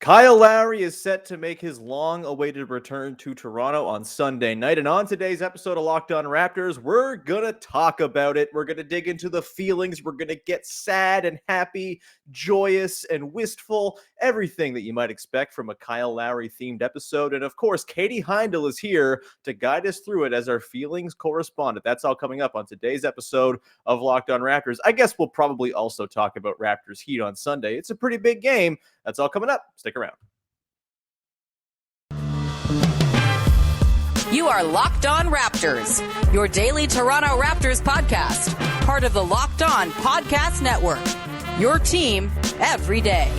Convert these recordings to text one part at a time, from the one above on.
Kyle Lowry is set to make his long-awaited return to Toronto on Sunday night. And on today's episode of Locked On Raptors, we're going to talk about it. We're going to dig into the feelings. We're going to get sad and happy, joyous and wistful, everything that you might expect from a Kyle Lowry-themed episode. And of course, Katie Heindl is here to guide us through it as our feelings correspondent. That's all coming up on today's episode of Locked On Raptors. I guess we'll probably also talk about Raptors Heat on Sunday. It's a pretty big game. That's all coming up. Stick around. You are Locked On Raptors, your daily Toronto Raptors podcast, part of the Locked On Podcast Network, your team every day.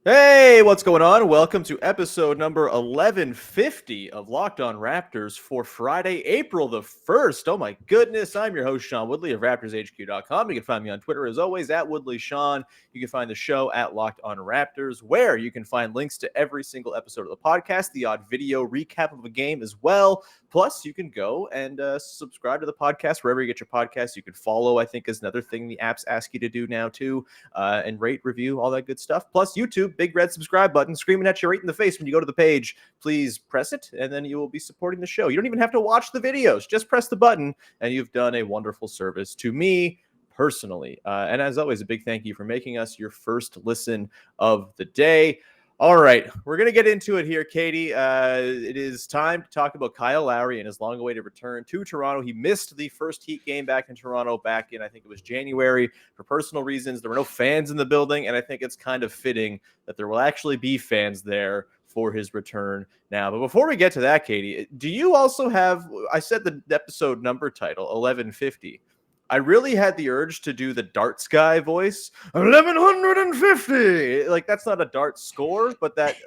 Hey, what's going on? Welcome to episode number 1150 of Locked On Raptors for Friday, April the 1st. Oh my goodness, I'm your host, Sean Woodley of RaptorsHQ.com. You can find me on Twitter as always at WoodleySean. You can find the show at Locked On Raptors, where you can find links to every single episode of the podcast, the odd video recap of a game as well. Plus, you can go and subscribe to the podcast wherever you get your podcasts. You can follow, I think, is another thing the apps ask you to do now too, and rate, review, all that good stuff. Plus, YouTube, big red subscribe button screaming at you right in the face when you go to the page. Please press it, and then you will be supporting the show. You don't even have to watch the videos. Just press the button, and you've done a wonderful service to me personally. And as always, a big thank you for making us your first listen of the day. All right, we're going to get into it here, Katie. It is time to talk about Kyle Lowry and his long-awaited return to Toronto. He missed the first Heat game back in Toronto back in, I think it was January, for personal reasons. There were no fans in the building, and I think it's kind of fitting that there will actually be fans there for his return now. But before we get to that, Katie, do you also have, I said the episode number title, 1150. I really had the urge to do the darts guy voice, 1150. Like, that's not a darts score, but that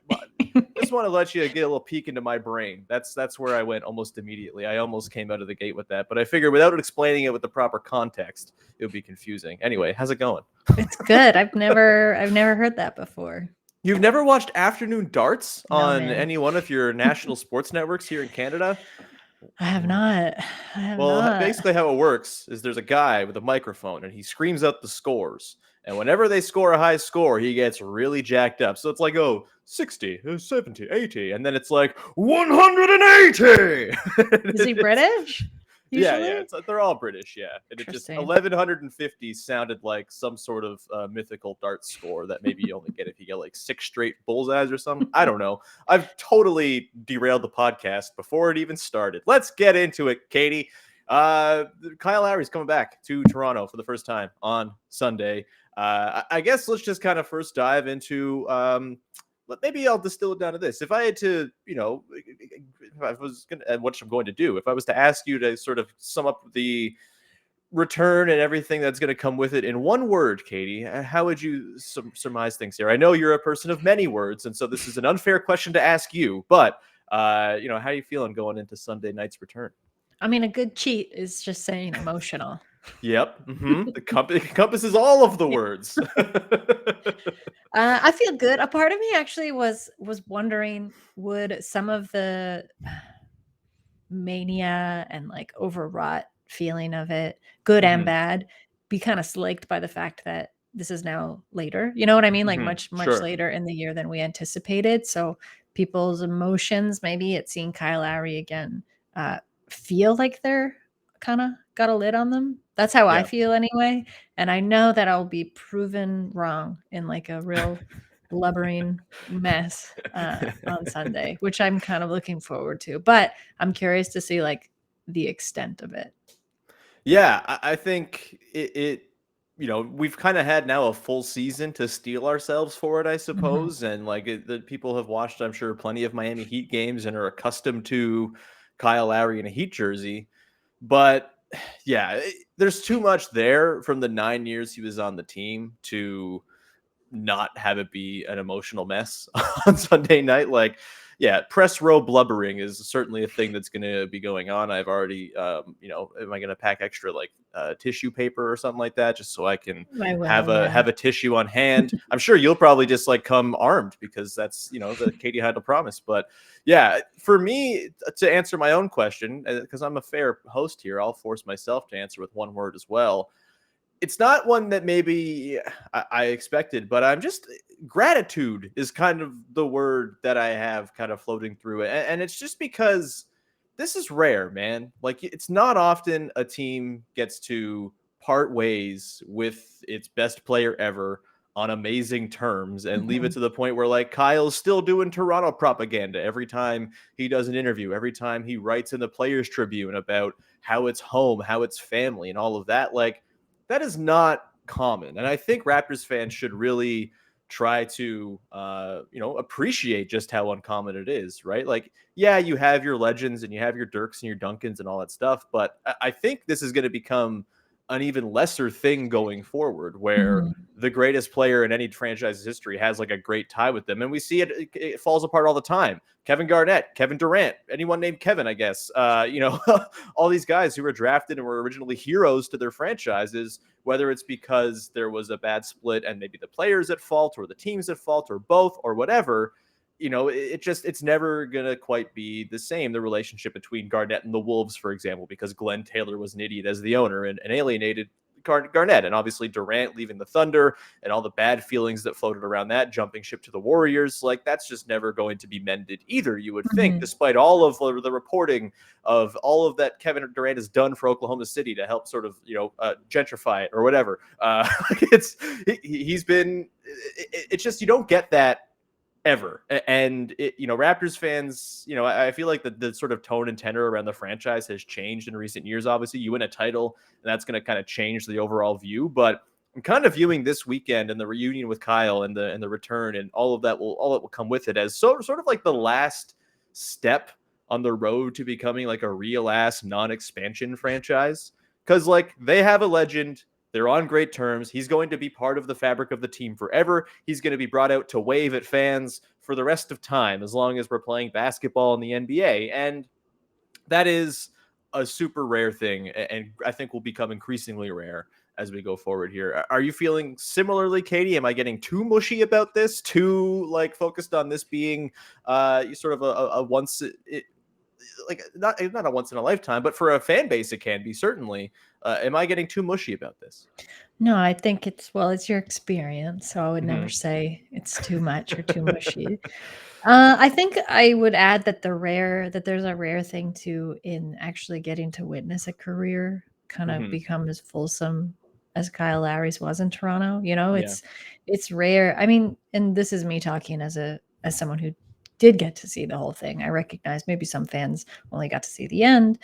just want to let you get a little peek into my brain. That's where I went almost immediately. I almost came out of the gate with that, but I figured without explaining it with the proper context, it would be confusing. Anyway, how's it going? It's good. I've never heard that before. You've never watched afternoon darts on any one of your national sports networks here in Canada? I have not. Basically how it works is there's a guy with a microphone and he screams out the scores. And whenever they score a high score, he gets really jacked up. So it's like, 60, 70, 80. And then it's like, 180. Is he British? Usually? Yeah. They're all British, yeah. And it just 1150 sounded like some sort of mythical darts score that maybe you only get if you get like 6 straight bullseyes or something. I don't know. I've totally derailed the podcast before it even started. Let's get into it, Katie. Kyle Lowry's coming back to Toronto for the first time on Sunday. I guess let's just kind of first dive into maybe I'll distill it down to this. If I had to, if I was going to, and what I'm going to do, if I was to ask you to sort of sum up the return and everything that's going to come with it in one word, Katie, how would you surmise things here? I know you're a person of many words, and so this is an unfair question to ask you, but, how are you feeling going into Sunday night's return? I mean, a good cheat is just saying emotional. Yep. Mm-hmm. The encompasses all of the words. I feel good. A part of me actually was wondering, would some of the mania and like overwrought feeling of it, good and bad, be kind of slaked by the fact that this is now later? You know what I mean? Like much later in the year than we anticipated. So people's emotions, maybe at seeing Kyle Lowry again, feel like they're kind of got a lid on them. That's how I feel anyway. And I know that I'll be proven wrong in like a real blubbering mess on Sunday, which I'm kind of looking forward to. But I'm curious to see like the extent of it. Yeah, I think it we've kind of had now a full season to steel ourselves for it, I suppose. And like the people have watched, I'm sure, plenty of Miami Heat games and are accustomed to Kyle Lowry in a Heat jersey. But yeah, there's too much there from the 9 years he was on the team to not have it be an emotional mess on Sunday night. Like, yeah, press row blubbering is certainly a thing that's going to be going on. I've already, am I going to pack extra like tissue paper or something like that just so I can have a tissue on hand? I'm sure you'll probably just like come armed because that's, the Katie Heindl promise. But yeah, for me to answer my own question, because I'm a fair host here, I'll force myself to answer with one word as well. it's not one that maybe I expected, but gratitude is kind of the word that I have kind of floating through it. And it's just because this is rare, man. Like, it's not often a team gets to part ways with its best player ever on amazing terms and leave it to the point where, like, Kyle's still doing Toronto propaganda every time he does an interview, every time he writes in the Players Tribune about how it's home, how it's family, and all of that. Like, that is not common. And I think Raptors fans should really try to, appreciate just how uncommon it is, right? Like, yeah, you have your legends and you have your Dirks and your Duncans and all that stuff, but I think this is going to become an even lesser thing going forward, where the greatest player in any franchise's history has like a great tie with them. And we see it falls apart all the time. Kevin Garnett, Kevin Durant, anyone named Kevin, I guess, all these guys who were drafted and were originally heroes to their franchises, whether it's because there was a bad split and maybe the players at fault or the team's at fault or both or whatever. It's never going to quite be the same, the relationship between Garnett and the Wolves, for example, because Glenn Taylor was an idiot as the owner and alienated Garnett. And obviously Durant leaving the Thunder and all the bad feelings that floated around that, jumping ship to the Warriors, like, that's just never going to be mended either, you would think, despite all of the reporting of all of that Kevin Durant has done for Oklahoma City to help sort of, gentrify it or whatever. It's just, you don't get that ever. And Raptors fans, I feel like the sort of tone and tenor around the franchise has changed in recent years. Obviously, you win a title and that's going to kind of change the overall view, but I'm kind of viewing this weekend and the reunion with Kyle and the return and all that will come with it as sort of like the last step on the road to becoming like a real ass non-expansion franchise. Cause like, they have a legend. They're on great terms. He's going to be part of the fabric of the team forever. He's going to be brought out to wave at fans for the rest of time, as long as we're playing basketball in the NBA. And that is a super rare thing, and I think will become increasingly rare as we go forward here. Are you feeling similarly, Katie? Am I getting too mushy about this? Too like focused on this being sort of a once, like not a once in a lifetime, but for a fan base it can be, certainly. Am I getting too mushy about this? No, I think it's your experience, so I would never say it's too much or too mushy. I think I would add that there's a rare thing too in actually getting to witness a career kind of become as fulsome as Kyle Lowry's was in Toronto. It's rare. I mean, and this is me talking as someone who did get to see the whole thing. I recognize maybe some fans only got to see the end.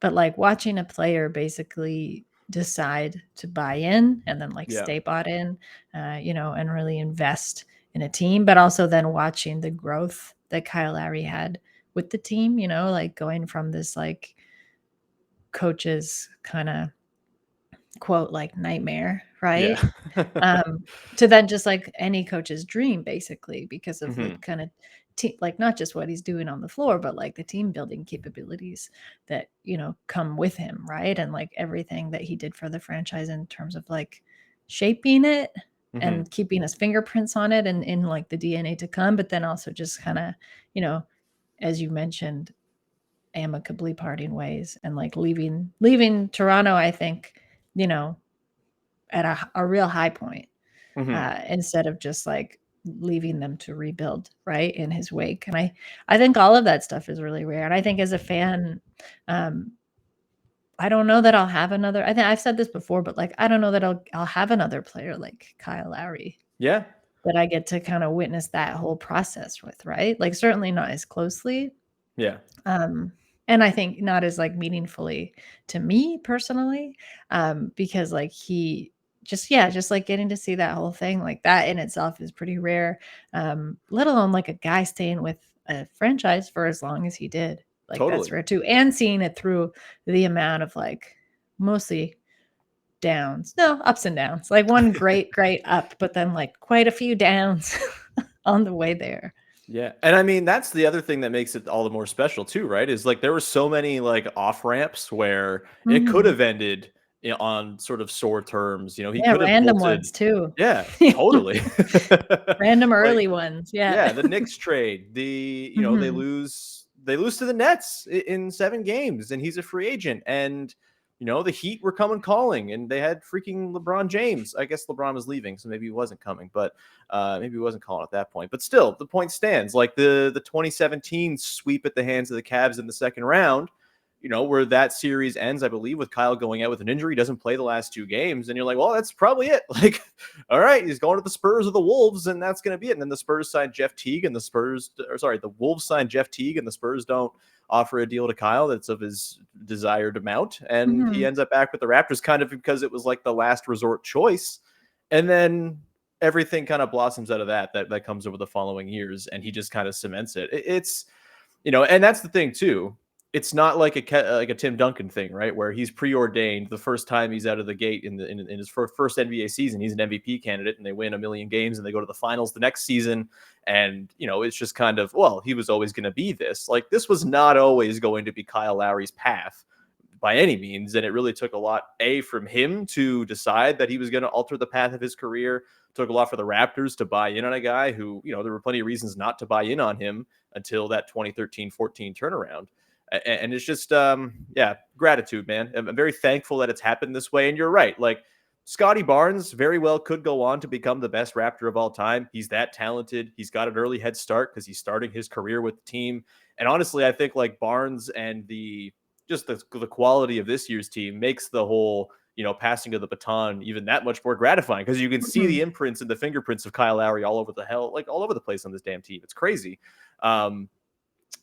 But like watching a player basically decide to buy in and then stay bought in, and really invest in a team, but also then watching the growth that Kyle Lowry had with the team, like going from this like coach's kind of quote like nightmare, right? Yeah. To then just like any coach's dream, basically, because of the kind of like not just what he's doing on the floor, but like the team building capabilities that come with him, right? And like everything that he did for the franchise in terms of like shaping it and keeping his fingerprints on it and in like the DNA to come, but then also just kind of, as you mentioned, amicably parting ways and like leaving Toronto, I think, at a real high point, instead of just like leaving them to rebuild right in his wake. And I think all of that stuff is really rare. And I think as a fan, I don't know that I'll have another. I think I've said this before, but like I don't know that I'll have another player like Kyle Lowry. Yeah. That I get to kind of witness that whole process with, right? Like certainly not as closely. Yeah. And I think not as like meaningfully to me personally, because like he just like getting to see that whole thing like that in itself is pretty rare. Let alone like a guy staying with a franchise for as long as he did. Like that's rare too. And seeing it through the amount of like mostly ups and downs, like one great up, but then like quite a few downs on the way there. Yeah. And I mean, that's the other thing that makes it all the more special too, right? Is like there were so many like off ramps where it could have ended on sort of sore terms. He could have random bolted. ones too. Yeah, totally. Random early ones. Yeah. The Knicks trade, they lose to the Nets in 7 games and he's a free agent. And, the Heat were coming calling, and they had freaking LeBron James. I guess LeBron was leaving, so maybe he wasn't coming, but maybe he wasn't calling at that point. But still, the point stands. Like the 2017 sweep at the hands of the Cavs in the second round, where that series ends, I believe, with Kyle going out with an injury, doesn't play the last 2 games, and you're like, well, that's probably it. Like, all right, he's going to the Spurs or the Wolves, and that's going to be it. And then the Spurs signed Jeff Teague, and the Wolves signed Jeff Teague, and the Spurs don't offer a deal to Kyle that's of his desired amount, and he ends up back with the Raptors kind of because it was like the last resort choice. And then everything kind of blossoms out of that comes over the following years, and he just kind of cements it. It's and that's the thing too. It's not like a Tim Duncan thing, right? Where he's preordained the first time he's out of the gate in his first NBA season, he's an MVP candidate, and they win 1 million games, and they go to the finals the next season. And it's just kind of, well, he was always going to be this. Like, this was not always going to be Kyle Lowry's path by any means, and it really took a lot from him to decide that he was going to alter the path of his career. It took a lot for the Raptors to buy in on a guy who, there were plenty of reasons not to buy in on him until that 2013-14 turnaround. And it's just, gratitude, man. I'm very thankful that it's happened this way. And you're right. Like, Scotty Barnes very well could go on to become the best Raptor of all time. He's that talented. He's got an early head start because he's starting his career with the team. And honestly, I think like Barnes and the quality of this year's team makes the whole, passing of the baton even that much more gratifying, because you can see the imprints and the fingerprints of Kyle Lowry all over the place on this damn team. It's crazy.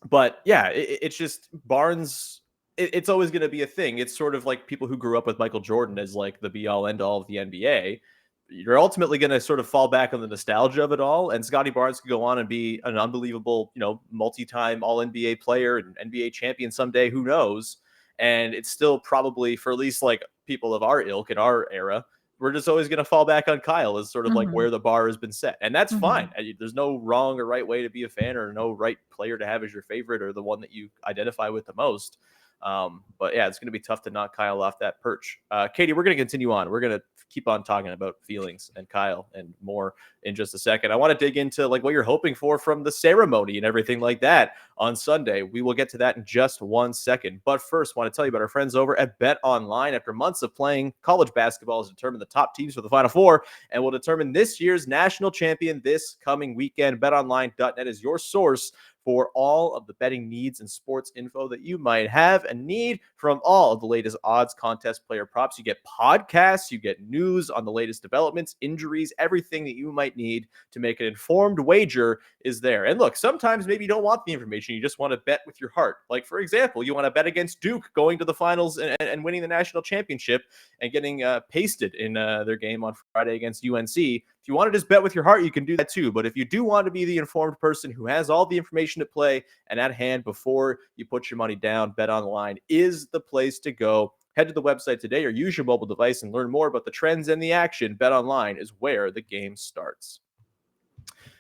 But yeah, it's just Barnes. It's always going to be a thing. It's sort of like people who grew up with Michael Jordan as like the be all end all of the NBA. You're ultimately going to sort of fall back on the nostalgia of it all. And Scotty Barnes could go on and be an unbelievable, multi-time all NBA player and NBA champion someday. Who knows? And it's still probably, for at least like people of our ilk in our era, we're just always going to fall back on Kyle as sort of like where the bar has been set. And that's fine. There's no wrong or right way to be a fan, or no right player to have as your favorite or the one that you identify with the most. But yeah, it's going to be tough to knock Kyle off that perch. Katie, we're going to continue on. We're going to keep on talking about feelings and Kyle and more in just a second. I want to dig into like what you're hoping for from the ceremony and everything like that on Sunday. We will get to that in just 1 second. But first, I want to tell you about our friends over at Bet Online. After months of playing, college basketball has determined the top teams for the Final Four and will determine this year's national champion this coming weekend. BetOnline.net is your source for all of the betting needs and sports info that you might have and need from all of the latest odds, contest, player props. You get podcasts, you get news on the latest developments, injuries, everything that you might need to make an informed wager is there. And look, sometimes maybe you don't want the information. You just want to bet with your heart. Like, for example, you want to bet against Duke going to the finals and winning the national championship and getting pasted in their game on Friday against UNC. If you want to just bet with your heart, you can do that too. But if you do want to be the informed person who has all the information at play and at hand before you put your money down, BetOnline is the place to go. Head to the website today or use your mobile device and learn more about the trends and the action. BetOnline is where the game starts.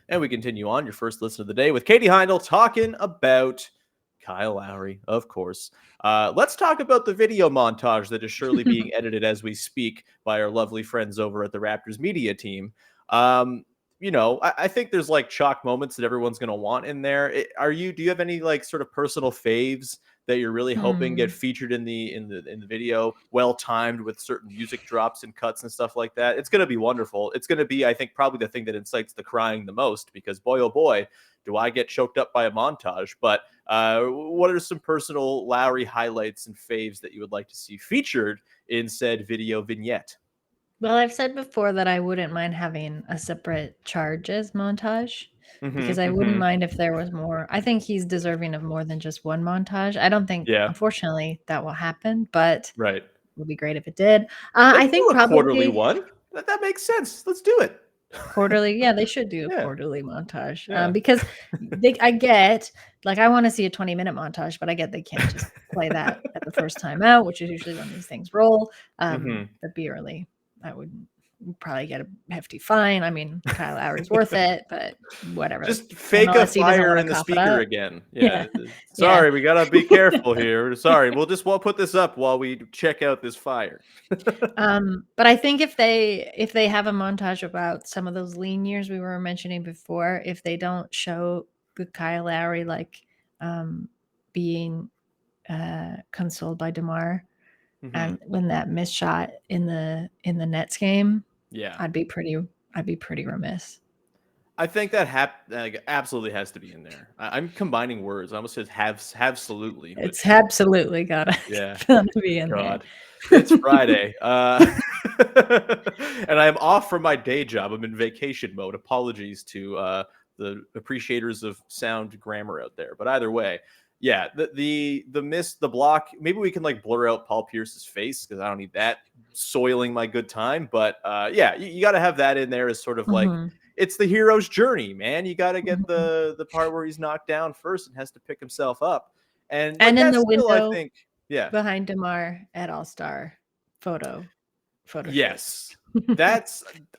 And we continue on your first listen of the day with Katie Heindl talking about Kyle Lowry, of course. Let's talk about the video montage that is surely being edited as we speak by our lovely friends over at the Raptors media team. I think there's like chalk moments that everyone's going to want in there. Do you have any like sort of personal faves that you're really hoping get featured in the video, well timed with certain music drops and cuts and stuff like that? It's going to be wonderful. It's going to be, I think, probably the thing that incites the crying the most, because boy, oh boy, do I get choked up by a montage. But what are some personal Lowry highlights and faves that you would like to see featured in said video vignette? Well, I've said before that I wouldn't mind having a separate charges montage, because I wouldn't mind if there was more. I think he's deserving of more than just one montage. I don't think, unfortunately, that will happen, but it would be great if it did. I think probably quarterly one. That makes sense. Let's do it. Quarterly, yeah, they should do a quarterly montage, because I get, like, I want to see a 20-minute montage, but I get they can't just play that at the first time out, which is usually when these things roll. That'd be early. I would probably get a hefty fine. I mean, Kyle Lowry's worth it, but whatever. Just fake a fire in the speaker again. Yeah. Sorry, we gotta be careful here. Sorry, we'll put this up while we check out this fire. But I think if they have a montage about some of those lean years we were mentioning before, if they don't show the Kyle Lowry like being consoled by DeMar, And when that missed shot in the Nets game, I'd be pretty remiss. I think that absolutely has to be in there. I'm combining words. I almost said absolutely. It's absolutely gotta be in there. It's Friday, and I'm off from my day job. I'm in vacation mode. Apologies to the appreciators of sound grammar out there. But either way, yeah, the miss, the block. Maybe we can like blur out Paul Pierce's face because I don't need that soiling my good time. But yeah, you got to have that in there as sort of like it's the hero's journey, man. You got to get the part where he's knocked down first and has to pick himself up. And like, in the still, window, I think, behind DeMar at All-Star photo yes.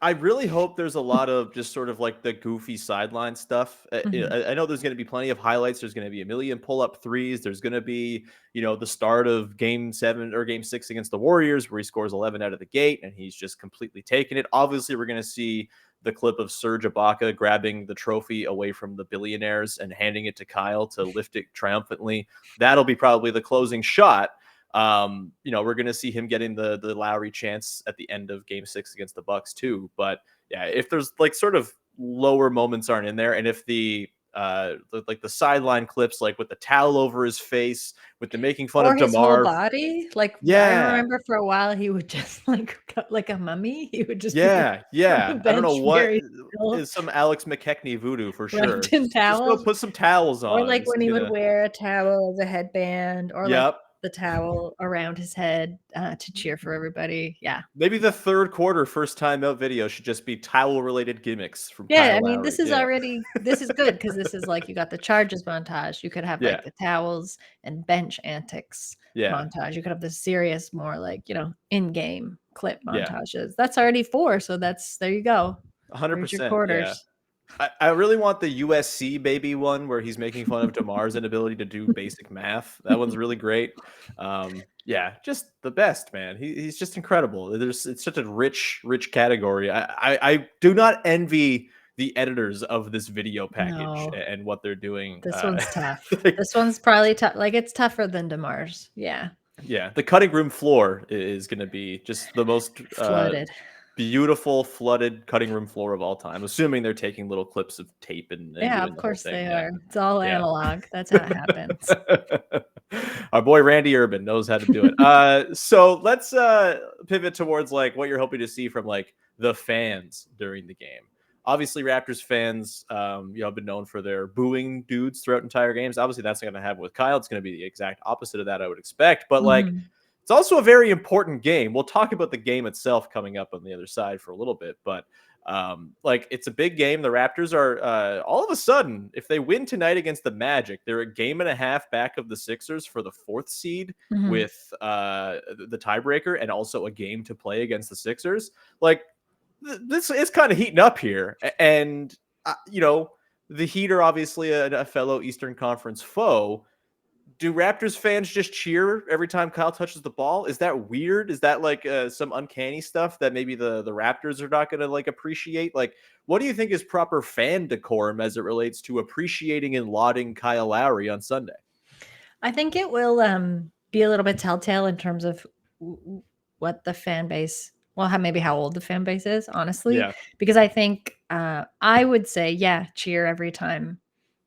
I really hope there's a lot of just sort of like the goofy sideline stuff. I know there's going to be plenty of highlights. There's going to be a million pull-up threes. There's going to be, the start of game 7 or game 6 against the Warriors where he scores 11 out of the gate and he's just completely taken it. Obviously, we're going to see the clip of Serge Ibaka grabbing the trophy away from the billionaires and handing it to Kyle to lift it triumphantly. That'll be probably the closing shot. We're going to see him getting the Lowry chance at the end of game 6 against the Bucks too. But yeah, if there's like sort of lower moments aren't in there, and if the sideline clips, like with the towel over his face, with the making fun of his DeMar whole body, like I remember for a while he would just like a mummy. He would just I don't know what is some Alex McKechnie voodoo for sure. Just go put some towels on, or like when he would wear a towel as a headband, or like the towel around his head to cheer for everybody. Yeah. Maybe the third quarter first time out video should just be towel related gimmicks from Kyle Lowry. This is already this is good because this is like you got the charges montage. You could have like the towels and bench antics montage. You could have the serious, more like, in-game clip montages. That's already 4, so there you go. 100%. Your quarters. I really want the USC baby one where he's making fun of DeMar's inability to do basic math. That one's really great. Just the best, man. He's just incredible. It's such a rich category. I do not envy the editors of this video package and what they're doing. This one's tough. This one's probably tough. Like, it's tougher than DeMar's. Yeah. Yeah. The cutting room floor is going to be just the most flooded. Beautiful flooded cutting room floor of all time, assuming they're taking little clips of tape and of course they are. It's all analog. That's how it happens. Our boy Randy Urban knows how to do it. So let's pivot towards like what you're hoping to see from like the fans during the game. Obviously, Raptors fans, have been known for their booing dudes throughout entire games. Obviously, that's not going to happen with Kyle. It's going to be the exact opposite of that, I would expect. But like. It's also a very important game. We'll talk about the game itself coming up on the other side for a little bit, but it's a big game. The Raptors are all of a sudden, if they win tonight against the Magic, they're a game and a half back of the Sixers for the 4th seed with the tiebreaker and also a game to play against the Sixers. Like this is kind of heating up here, and the Heat are obviously a fellow Eastern Conference foe. Do Raptors fans just cheer every time Kyle touches the ball? Is that weird? Is that like some uncanny stuff that maybe the Raptors are not going to like appreciate? Like, what do you think is proper fan decorum as it relates to appreciating and lauding Kyle Lowry on Sunday? I think it will be a little bit telltale in terms of what the fan base, how old the fan base is, honestly. Yeah. Because I think I would say, cheer every time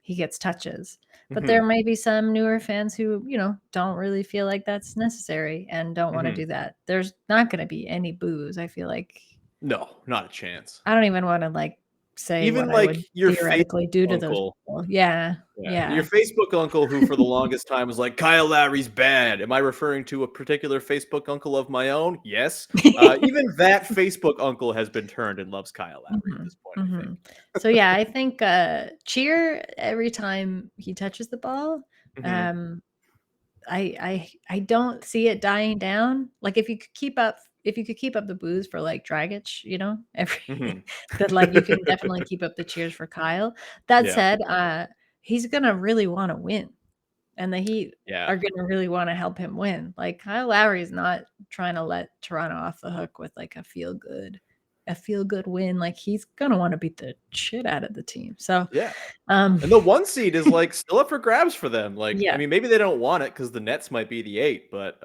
he gets touches. But there may be some newer fans who, don't really feel like that's necessary and don't want to do that. There's not going to be any boos, I feel like. No, not a chance. I don't even want to say even what like I would your theoretically do to those people. Yeah. Your Facebook uncle who for the longest time was like, Kyle Lowry's bad. Am I referring to a particular Facebook uncle of my own? Yes. Even that Facebook uncle has been turned and loves Kyle Lowry at this point. I think. So I think cheer every time he touches the ball. I don't see it dying down. Like if you could keep up the boos for like Dragic, that you can definitely keep up the cheers for Kyle. That said, he's gonna really want to win, and the Heat are gonna really want to help him win. Like Kyle Lowry is not trying to let Toronto off the hook with like a feel good a feel-good win, like he's gonna want to beat the shit out of the team. So yeah. And the 1 seed is like still up for grabs for them. Like, yeah. I mean, maybe they don't want it because the Nets might be the 8, but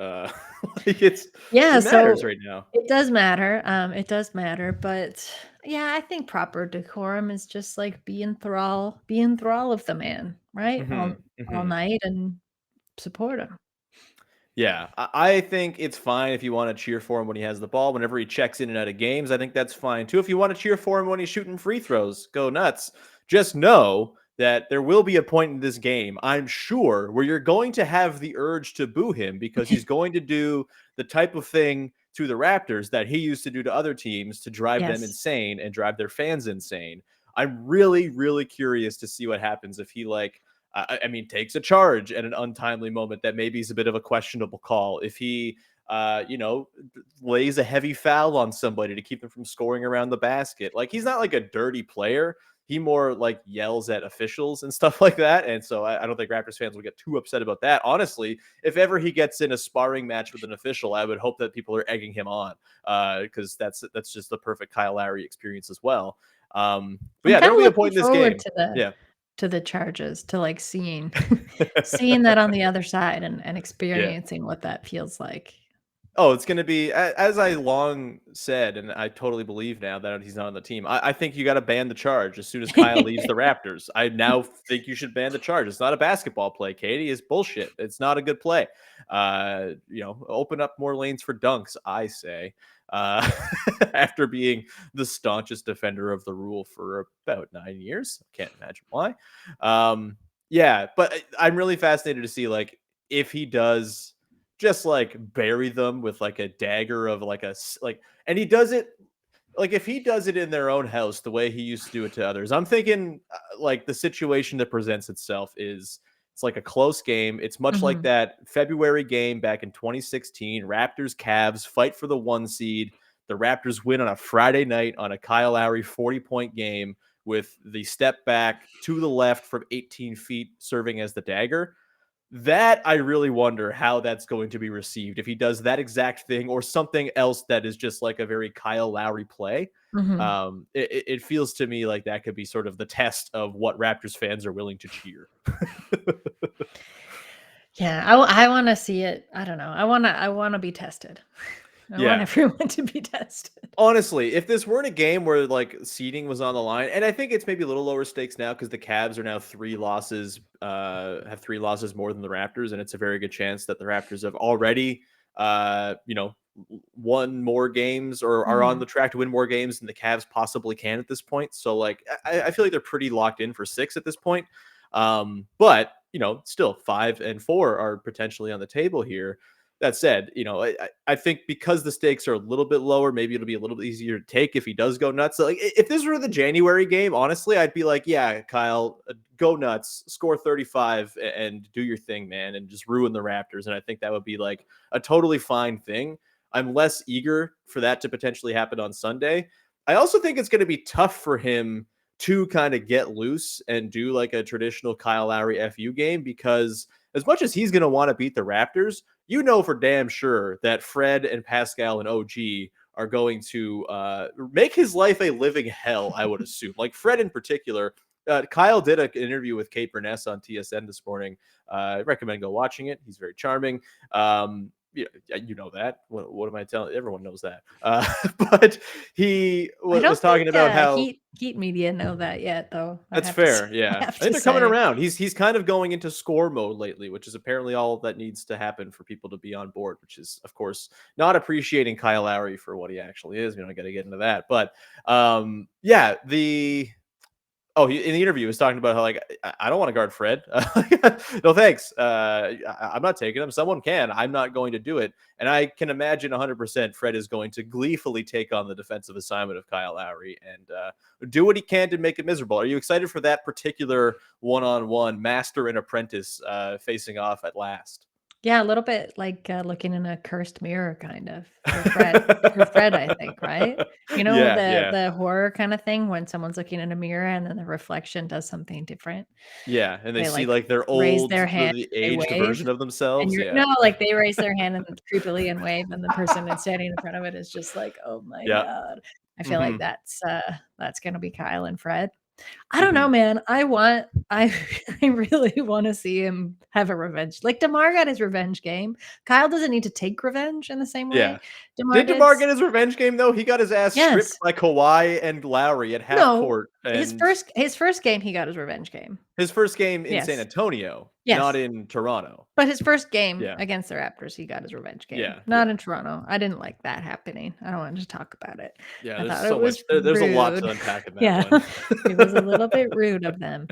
like it Yeah, matters so right now. it does matter. It does matter, but yeah, I think proper decorum is just like be in thrall of the man, right? All night and support him. Yeah, I think it's fine if you want to cheer for him when he has the ball. Whenever he checks in and out of games, I think that's fine too. If you want to cheer for him when he's shooting free throws, go nuts. Just know that there will be a point in this game, I'm sure, where you're going to have the urge to boo him because he's going to do the type of thing to the Raptors that he used to do to other teams to drive them Yes. insane and drive their fans insane. I'm really, really curious to see what happens if he I mean, takes a charge at an untimely moment that maybe is a bit of a questionable call. If he, lays a heavy foul on somebody to keep them from scoring around the basket, like he's not like a dirty player. He more like yells at officials and stuff like that. And so I don't think Raptors fans will get too upset about that. Honestly, if ever he gets in a sparring match with an official, I would hope that people are egging him on because that's just the perfect Kyle Lowry experience as well. But I'm yeah, kind there'll of be a point looking in this forward game. Yeah. to the charges, to like seeing seeing that on the other side and Yeah. experiencing what that feels like. Oh, it's going to be, as I long said, and I totally believe now that he's not on the team. I think you got to ban the charge as soon as Kyle leaves the Raptors. I now think you should ban the charge. It's not a basketball play, Katie. It's bullshit. It's not a good play. Open up more lanes for dunks, I say. After being the staunchest defender of the rule for about 9 years. I can't imagine why. Yeah, but I'm really fascinated to see, like, if he does just like bury them with like a dagger of and he does it like if he does it in their own house the way he used to do it to others. I'm thinking like the situation that presents itself is it's like a close game. It's much like Mhm. that February game back in 2016, Raptors Cavs fight for the 1 seed. The Raptors win on a Friday night on a Kyle Lowry 40-point game with the step back to the left from 18 feet serving as the dagger. That I really wonder how that's going to be received if he does that exact thing or something else that is just like a very Kyle Lowry play. Mhm. It feels to me like that could be sort of the test of what Raptors fans are willing to cheer. Yeah, I wanna see it. I don't know. I wanna be tested. I want Yeah. everyone to be tested. Honestly, if this weren't a game where like seeding was on the line, and I think it's maybe a little lower stakes now because the Cavs are now 3 losses, have 3 losses more than the Raptors, and it's a very good chance that the Raptors have already, won more games or are on Mhm. the track to win more games than the Cavs possibly can at this point. So like, I feel like they're pretty locked in for 6 at this point. But still 5 and 4 are potentially on the table here. That said, I think because the stakes are a little bit lower, maybe it'll be a little bit easier to take if he does go nuts. So, like, if this were the January game, honestly, I'd be like, yeah, Kyle, go nuts, score 35 and do your thing, man, and just ruin the Raptors. And I think that would be like a totally fine thing. I'm less eager for that to potentially happen on Sunday. I also think it's going to be tough for him to kind of get loose and do like a traditional Kyle Lowry FU game because as much as he's going to want to beat the Raptors, for damn sure that Fred and Pascal and OG are going to make his life a living hell, I would assume. Like Fred in particular. Kyle did an interview with Kate Burness on TSN this morning. I recommend go watching it. He's very charming. You know that. What am I telling? Everyone knows that. But he I was don't talking think, about how Heat media know that yet, though, I that's have to say. fair. Yeah. I have I think to they're coming say. around. He's kind of going into score mode lately, which is apparently all that needs to happen for people to be on board, which is, of course, not appreciating Kyle Lowry for what he actually is. We don't got to get into that. But yeah, in the interview, he was talking about how, like, I don't want to guard Fred. No, thanks. I'm not taking him. Someone can. I'm not going to do it. And I can imagine 100% Fred is going to gleefully take on the defensive assignment of Kyle Lowry and do what he can to make it miserable. Are you excited for that particular one-on-one master and apprentice facing off at last? Yeah, a little bit like, looking in a cursed mirror kind of for Fred, I think, right? You know, Yeah, yeah. the horror kinda thing when someone's looking in a mirror and then the reflection does something different. Yeah, and they They, see, like, like, their raise old their hand, the they aged wave, version of and themselves. you're Yeah. no, like, they raise their hand and creepily and wave, and the person that's standing in front of it is just like, "Oh my Yeah. god." I feel like that's going to be Kyle and Fred. I don't Mm-hmm. know, man. I really want to see him have a revenge. Like DeMar got his revenge game. Kyle doesn't need to take revenge in the same Yeah. way DeMar Did DeMar did. get his revenge game though? He got his ass stripped Yes. by Kawhi and Lowry at half No. court. His And first game he got his revenge game. his first game in San Yes. Antonio, Yes. not in Toronto. But his first game Yeah. against the Raptors, he got his revenge game. Yeah. Not in Toronto. I didn't like that happening. I don't want to talk about it. Yeah, I there's thought so it was much. There's a lot to rude. unpack in that Yeah. one. It was a little bit rude of them.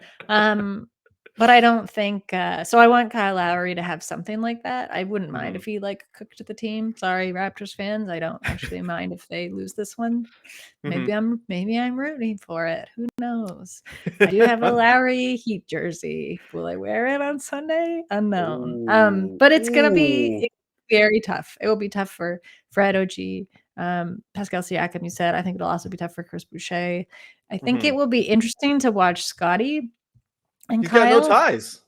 But I don't think so. I want Kyle Lowry to have something like that. I wouldn't mind if he like cooked the team. Sorry, Raptors fans. I don't actually mind if they lose this one. Maybe I'm rooting for it. Who knows? I do have a Lowry Heat jersey. Will I wear it on Sunday? Unknown. But it's gonna be very tough. It will be tough for Fred, OG, Pascal Siakam. You said. I think it'll also be tough for Chris Boucher. I think it will be interesting to watch Scotty and He's Kyle. got no ties.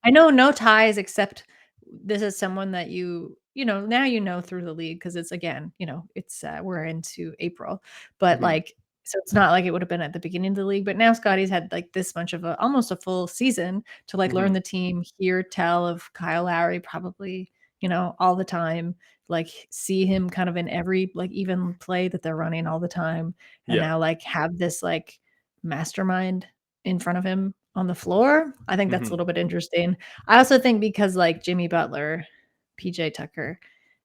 I know no ties, except this is someone that you know now through the league because it's again it's we're into April, but like so it's not like it would have been at the beginning of the league. But now Scotty's had like this much of almost a full season to like learn the team, hear tell of Kyle Lowry probably all the time, like see him kind of in every like even play that they're running all the time, and now like have this like mastermind in front of him on the floor. I think that's a little bit interesting. I also think because like Jimmy Butler, PJ Tucker,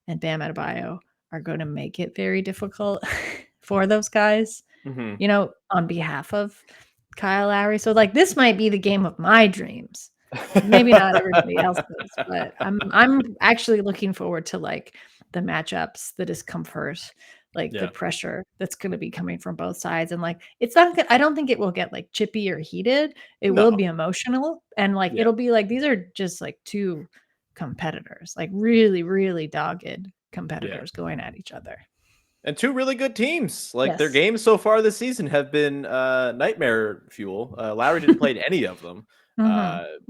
and Bam Adebayo are going to make it very difficult for those guys, on behalf of Kyle Lowry. So like this might be the game of my dreams. Maybe not everybody else's, but I'm actually looking forward to like the matchups, the discomfort, like the pressure that's going to be coming from both sides. And like, it's not good. I don't think it will get like chippy or heated. It will be emotional. And like, it'll be like, these are just like two competitors, like really, really dogged competitors going at each other. And two really good teams. Like their games so far this season have been nightmare fuel. Lowry didn't play any of them.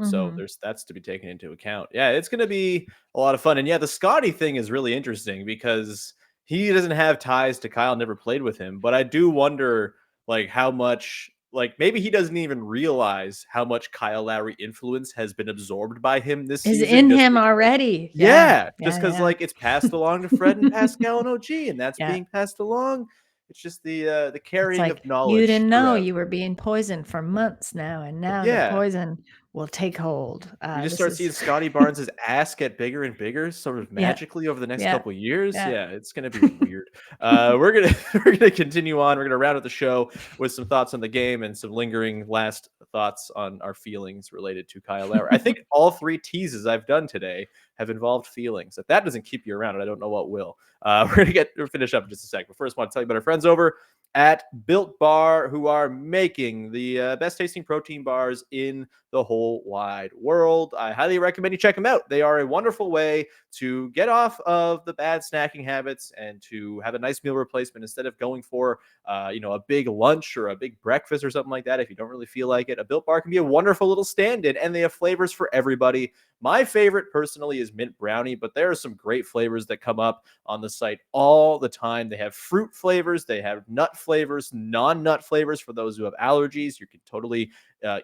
So that's to be taken into account. Yeah, it's going to be a lot of fun. And yeah, the Scotty thing is really interesting because he doesn't have ties to Kyle, never played with him. But I do wonder like how much, like maybe he doesn't even realize how much Kyle Lowry influence has been absorbed by him this season. Is in him already. Yeah, just because like it's passed along to Fred and Pascal and OG, and that's being passed along. It's just the carrying of knowledge. You didn't know you were being poisoned for months now, and now the poison will take hold. You just start seeing Scotty Barnes' ass get bigger and bigger, sort of magically over the next couple of years. Yeah, it's gonna be weird. We're gonna continue on. We're gonna round out the show with some thoughts on the game and some lingering last thoughts on our feelings related to Kyle Lowry. I think all three teases I've done today have involved feelings. If that doesn't keep you around, I don't know what will. We're gonna finish up in just a sec. But first, I want to tell you about our friends over at Built Bar, who are making the best tasting protein bars in the whole wide world. I highly recommend you check them out. They are a wonderful way to get off of the bad snacking habits and to have a nice meal replacement instead of going for a big lunch or a big breakfast or something like that. If you don't really feel like it, a Built Bar can be a wonderful little stand-in, and they have flavors for everybody. My favorite personally is mint brownie, but there are some great flavors that come up on the site all the time. They have fruit flavors, they have nut flavors, non-nut flavors for those who have allergies. You can totally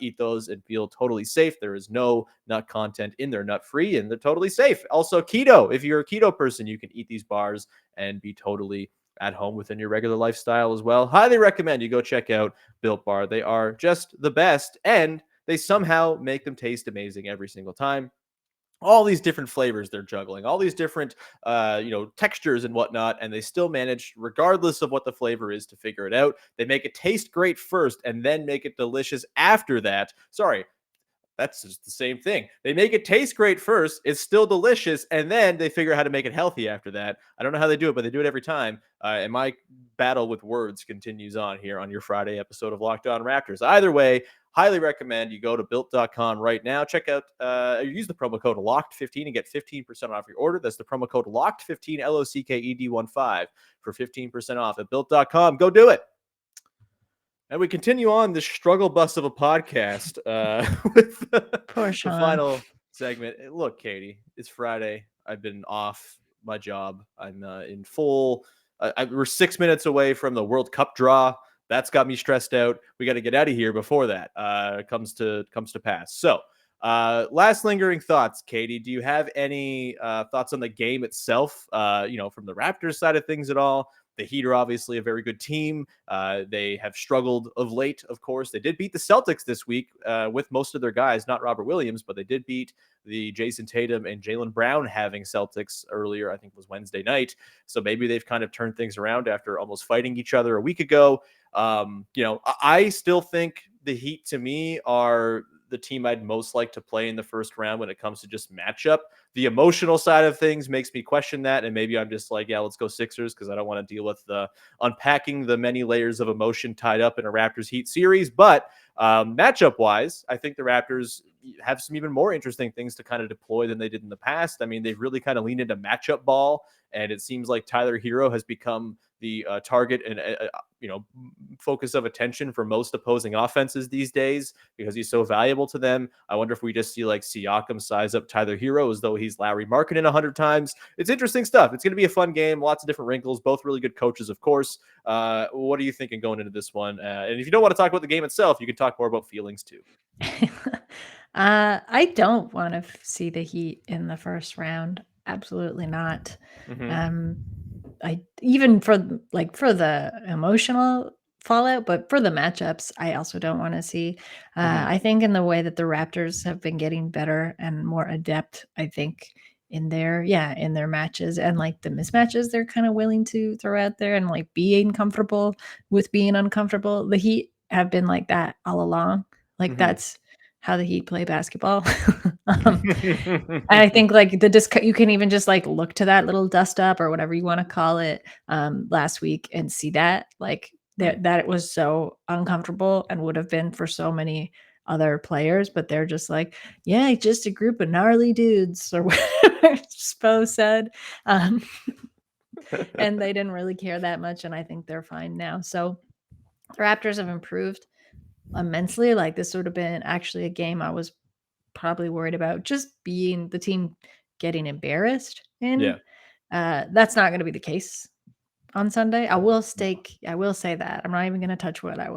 eat those and feel totally safe. There is no nut content in their nut-free, and they're totally safe. Also keto. If you're a keto person, you can eat these bars and be totally at home within your regular lifestyle as well. Highly recommend you go check out Built Bar. They are just the best, and they somehow make them taste amazing every single time. All these different flavors they're juggling, all these different, textures and whatnot, and they still manage, regardless of what the flavor is, to figure it out. They make it taste great first and then make it delicious after that. Sorry, that's just the same thing. They make it taste great first, it's still delicious, and then they figure out how to make it healthy after that. I don't know how they do it, but they do it every time. And my battle with words continues on here on your Friday episode of Locked On Raptors. Either way, highly recommend you go to built.com right now. Check out, use the promo code LOCKED15 and get 15% off your order. That's the promo code LOCKED15, LOCKED15 for 15% off at built.com. Go do it. And we continue on this struggle bus of a podcast with the final segment. Look, Katie, it's Friday. I've been off my job. I'm in full we're 6 minutes away from the World Cup draw. That's got me stressed out. We got to get out of here before that comes to pass. So last lingering thoughts, Katie. Do you have any thoughts on the game itself? From the Raptors side of things at all? The Heat are obviously a very good team. They have struggled of late, of course. They did beat the Celtics this week with most of their guys, not Robert Williams, but they did beat the Jason Tatum and Jaylen Brown having Celtics earlier, I think it was Wednesday night. So maybe they've kind of turned things around after almost fighting each other a week ago. I still think the Heat, to me, are the team I'd most like to play in the first round when it comes to just matchup. The emotional side of things makes me question that. And maybe I'm just like, yeah, let's go Sixers, because I don't want to deal with the unpacking the many layers of emotion tied up in a Raptors Heat series. But matchup wise, I think the Raptors have some even more interesting things to kind of deploy than they did in the past. I mean, they've really kind of leaned into matchup ball, and it seems like Tyler Hero has become the target and focus of attention for most opposing offenses these days because he's so valuable to them. I wonder if we just see like Siakam size up Tyler Hero as though he's Lowry Markkanen 100 times. It's interesting stuff. It's going to be a fun game. Lots of different wrinkles. Both really good coaches, of course. What are you thinking going into this one? And if you don't want to talk about the game itself, you can talk more about feelings too. I don't want to see the Heat in the first round. Absolutely not. Mm-hmm. I even for the emotional fallout, but for the matchups, I also don't want to see. I think in the way that the Raptors have been getting better and more adept, I think in their matches and like the mismatches they're kind of willing to throw out there and like being comfortable with being uncomfortable. The Heat have been like that all along. Like that's how the Heat play basketball. I think like you can even just like look to that little dust up or whatever you want to call it last week and see that like that it was so uncomfortable and would have been for so many other players, but they're just like, yeah, just a group of gnarly dudes or whatever Spo said. And they didn't really care that much. And I think they're fine now. So the Raptors have improved immensely. Like this would have been actually a game I was probably worried about just being the team getting embarrassed in. That's not going to be the case on Sunday. I will say that. I'm not even going to touch wood. I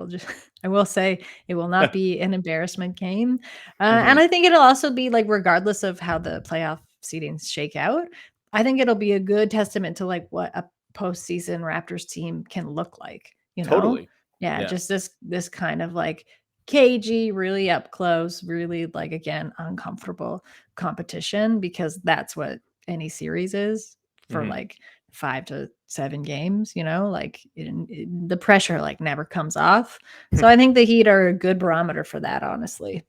will say it will not be an embarrassment game. And I think it'll also be like, regardless of how the playoff seedings shake out, I think it'll be a good testament to like what a postseason Raptors team can look like, Totally. Yeah. Just this kind of like cagey, really up close, really like, again, uncomfortable competition, because that's what any series is for like 5 to 7 games, like the pressure like never comes off. So I think the Heat are a good barometer for that, honestly.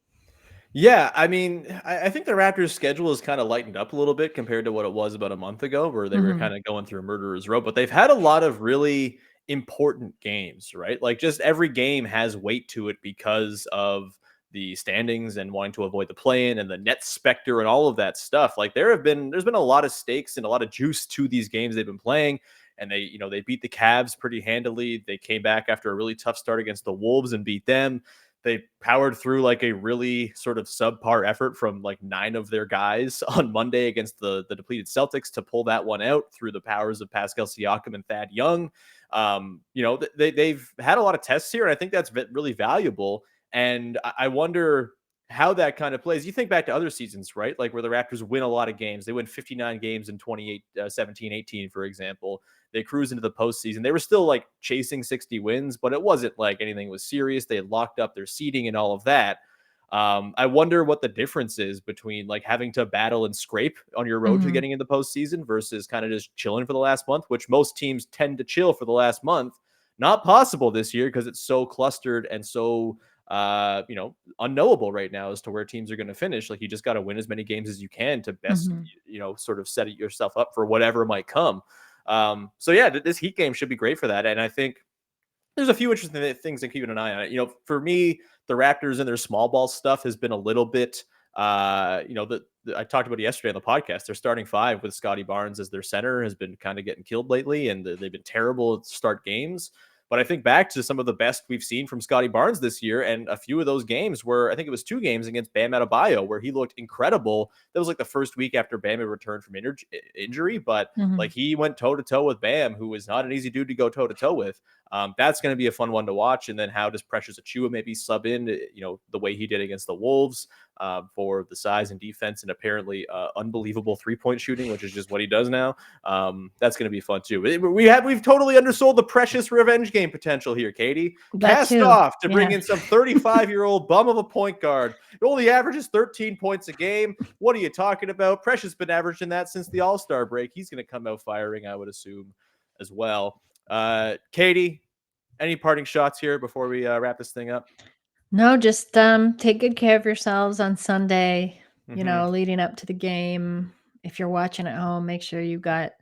Yeah, I mean, I think the Raptors' schedule has kind of lightened up a little bit compared to what it was about a month ago, where they were kind of going through murderer's row. But they've had a lot of really important games, right? Like just every game has weight to it because of the standings and wanting to avoid the play-in and the net specter and all of that stuff. Like there's been a lot of stakes and a lot of juice to these games they've been playing. And they beat the Cavs pretty handily. They came back after a really tough start against the Wolves and beat them. They powered through like a really sort of subpar effort from like 9 of their guys on Monday against the depleted Celtics to pull that one out through the powers of Pascal Siakam and Thad Young. They've had a lot of tests here, and I think that's really valuable. And I wonder how that kind of plays. You think back to other seasons, right? Like where the Raptors win a lot of games. They win 59 games in 17-18, for example. They cruise into the postseason. They were still like chasing 60 wins, but it wasn't like anything was serious. They had locked up their seeding and all of that. I wonder what the difference is between like having to battle and scrape on your road to getting in the postseason versus kind of just chilling for the last month, which most teams tend to chill for the last month. Not possible this year because it's so clustered and so unknowable right now as to where teams are going to finish. Like you just got to win as many games as you can to best, sort of set yourself up for whatever might come. So yeah, this Heat game should be great for that. And I think there's a few interesting things to keep an eye on. For me, the Raptors and their small ball stuff has been a little bit, I talked about it yesterday on the podcast. Their starting 5 with Scotty Barnes as their center has been kind of getting killed lately, and they've been terrible to start games. But I think back to some of the best we've seen from Scotty Barnes this year, and a few of those games were, I think it was 2 games against Bam Adebayo, where he looked incredible. That was like the first week after Bam had returned from injury, but like he went toe-to-toe with Bam, who is not an easy dude to go toe-to-toe with. That's going to be a fun one to watch. And then how does Precious Achiuwa maybe sub in, the way he did against the Wolves for the size and defense and apparently unbelievable 3-point shooting, which is just what he does now. That's going to be fun too. We've totally undersold the Precious revenge game potential here, Katie. Cast off to bring in some 35-year-old bum of a point guard. It only averages 13 points a game. What are you talking about? Precious been averaging that since the All-Star break. He's going to come out firing, I would assume, as well. Katie, any parting shots here before we wrap this thing up? No, just take good care of yourselves on Sunday, leading up to the game. If you're watching at home, make sure you got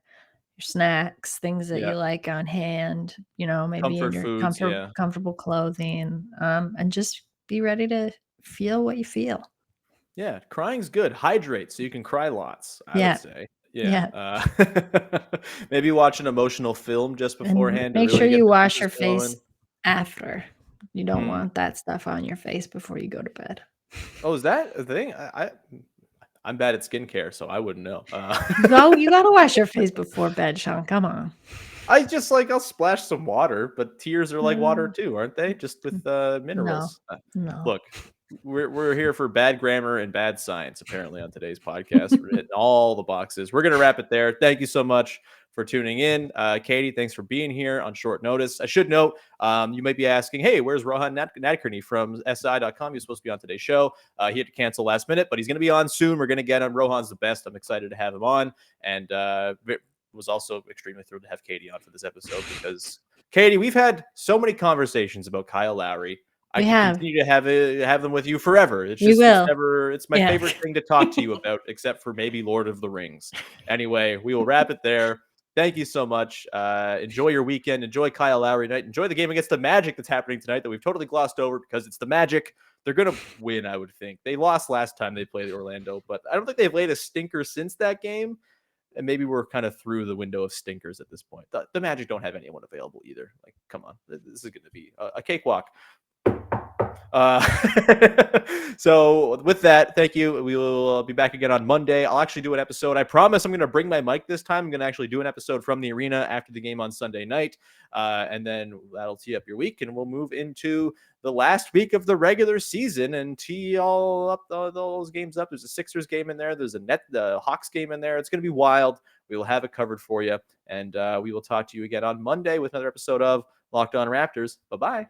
your snacks, things that you like on hand, maybe comfort in your foods, comfortable clothing, and just be ready to feel what you feel. Yeah, crying's good. Hydrate so you can cry lots, I would say. Yeah. Maybe watch an emotional film just beforehand. And make to really sure you wash juices your face going. after. You don't want that stuff on your face before you go to bed. Oh, is that a thing? I'm bad at skincare, so I wouldn't know. You gotta wash your face before bed, Sean. Come on. I'll splash some water, but tears are like water too, aren't they? Just with minerals. No. Look, we're here for bad grammar and bad science, apparently, on today's podcast. We're hitting all the boxes. We're gonna wrap it there. Thank you so much for tuning in. Katie, thanks for being here on short notice. I should note, you might be asking, hey, where's Rohan Nadkarni from SI.com? He was supposed to be on today's show. He had to cancel last minute, but he's going to be on soon. We're going to get him. Rohan's the best. I'm excited to have him on. And was also extremely thrilled to have Katie on for this episode because, Katie, we've had so many conversations about Kyle Lowry. I can continue to have them with you forever. It's just it's my favorite thing to talk to you about, except for maybe Lord of the Rings. Anyway, we will wrap it there. Thank you so much. Enjoy your weekend. Enjoy Kyle Lowry night. Enjoy the game against the Magic that's happening tonight that we've totally glossed over because it's the Magic. They're going to win, I would think. They lost last time they played Orlando, but I don't think they've laid a stinker since that game. And maybe we're kind of through the window of stinkers at this point. The Magic don't have anyone available either. Like, come on. This is going to be a cakewalk. So with that, thank you. We will be back again on Monday. I'll actually do an episode. I promise I'm going to bring my mic this time. I'm going to actually do an episode from the arena after the game on Sunday night. And then that'll tee up your week and we'll move into the last week of the regular season and tee all those games up. There's a Sixers game in there. There's the Hawks game in there. It's going to be wild. We will have it covered for you. And we will talk to you again on Monday with another episode of Locked On Raptors. Bye-bye.